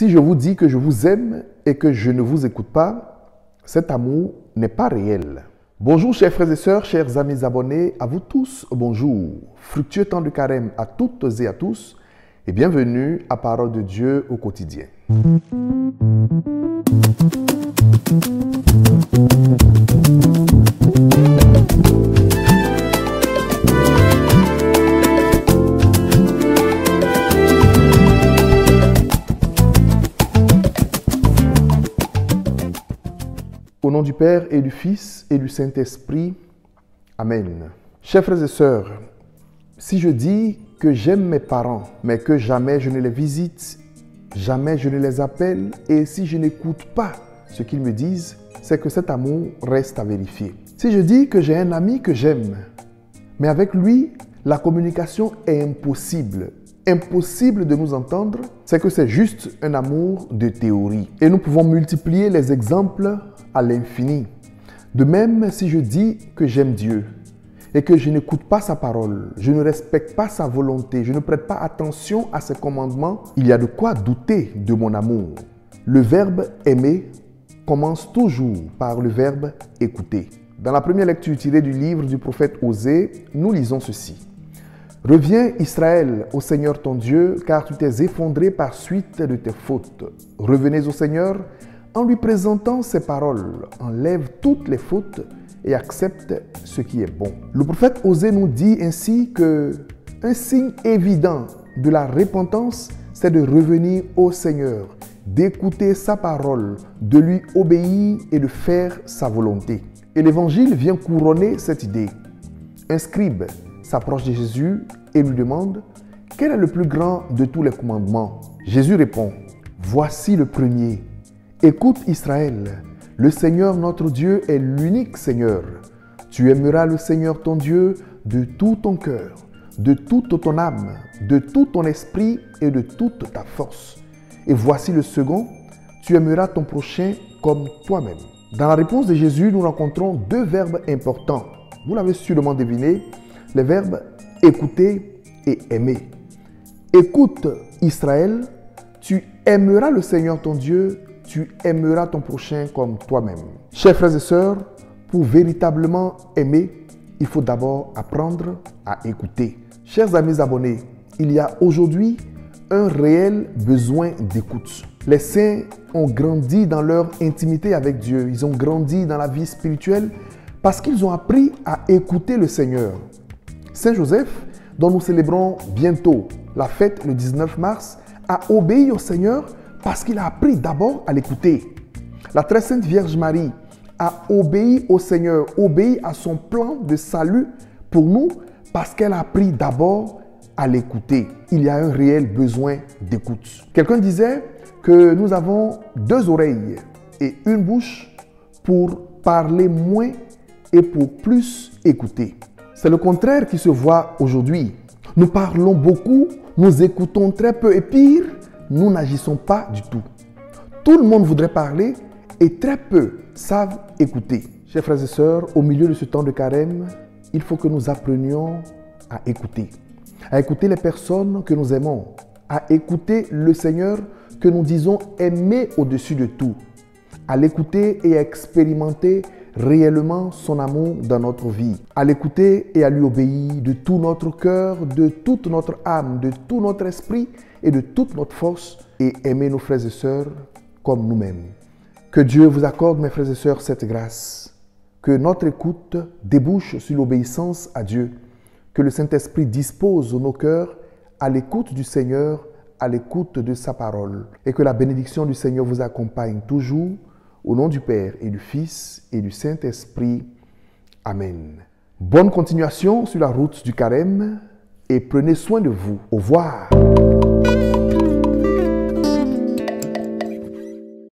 Si je vous dis que je vous aime et que je ne vous écoute pas, cet amour n'est pas réel. Bonjour chers frères et sœurs, chers amis abonnés, à vous tous, bonjour. Fructueux temps de carême à toutes et à tous et bienvenue à Parole de Dieu au quotidien. Au nom du Père et du Fils et du Saint-Esprit, Amen. Chers frères et sœurs, si je dis que j'aime mes parents, mais que jamais je ne les visite, jamais je ne les appelle, et si je n'écoute pas ce qu'ils me disent, c'est que cet amour reste à vérifier. Si je dis que j'ai un ami que j'aime, mais avec lui, la communication est impossible, impossible de nous entendre, c'est que c'est juste un amour de théorie. Et nous pouvons multiplier les exemples à l'infini. De même, si je dis que j'aime Dieu et que je n'écoute pas sa parole, je ne respecte pas sa volonté, je ne prête pas attention à ses commandements, il y a de quoi douter de mon amour. Le verbe aimer commence toujours par le verbe écouter. Dans la première lecture tirée du livre du prophète Osée, nous lisons ceci. « Reviens Israël au Seigneur ton Dieu, car tu t'es effondré par suite de tes fautes. Revenez au Seigneur, en lui présentant ses paroles, enlève toutes les fautes et accepte ce qui est bon. » Le prophète Osée nous dit ainsi que un signe évident de la repentance, c'est de revenir au Seigneur, d'écouter sa parole, de lui obéir et de faire sa volonté. Et l'Évangile vient couronner cette idée. Un scribe s'approche de Jésus et lui demande « Quel est le plus grand de tous les commandements ?» Jésus répond « Voici le premier. Écoute Israël, le Seigneur notre Dieu est l'unique Seigneur. Tu aimeras le Seigneur ton Dieu de tout ton cœur, de toute ton âme, de tout ton esprit et de toute ta force. Et voici le second, tu aimeras ton prochain comme toi-même. » Dans la réponse de Jésus, nous rencontrons deux verbes importants. Vous l'avez sûrement deviné, les verbes écouter et aimer. Écoute Israël, tu aimeras le Seigneur ton Dieu, tu aimeras ton prochain comme toi-même. Chers frères et sœurs, pour véritablement aimer, il faut d'abord apprendre à écouter. Chers amis abonnés, il y a aujourd'hui un réel besoin d'écoute. Les saints ont grandi dans leur intimité avec Dieu. Ils ont grandi dans la vie spirituelle parce qu'ils ont appris à écouter le Seigneur. Saint Joseph, dont nous célébrons bientôt la fête le 19 mars, a obéi au Seigneur parce qu'il a appris d'abord à l'écouter. La très sainte Vierge Marie a obéi au Seigneur, obéi à son plan de salut pour nous parce qu'elle a appris d'abord à l'écouter. Il y a un réel besoin d'écoute. Quelqu'un disait que nous avons deux oreilles et une bouche pour parler moins et pour plus écouter. C'est le contraire qui se voit aujourd'hui. Nous parlons beaucoup, nous écoutons très peu et pire, nous n'agissons pas du tout. Tout le monde voudrait parler et très peu savent écouter. Chers frères et sœurs, au milieu de ce temps de carême, il faut que nous apprenions à écouter les personnes que nous aimons, à écouter le Seigneur que nous disons aimer au-dessus de tout, à l'écouter et à expérimenter réellement son amour dans notre vie, à l'écouter et à lui obéir de tout notre cœur, de toute notre âme, de tout notre esprit et de toute notre force et aimer nos frères et sœurs comme nous-mêmes. Que Dieu vous accorde, mes frères et sœurs, cette grâce, que notre écoute débouche sur l'obéissance à Dieu, que le Saint-Esprit dispose nos cœurs à l'écoute du Seigneur, à l'écoute de sa parole, et que la bénédiction du Seigneur vous accompagne toujours, au nom du Père et du Fils et du Saint-Esprit. Amen. Bonne continuation sur la route du carême et prenez soin de vous. Au revoir.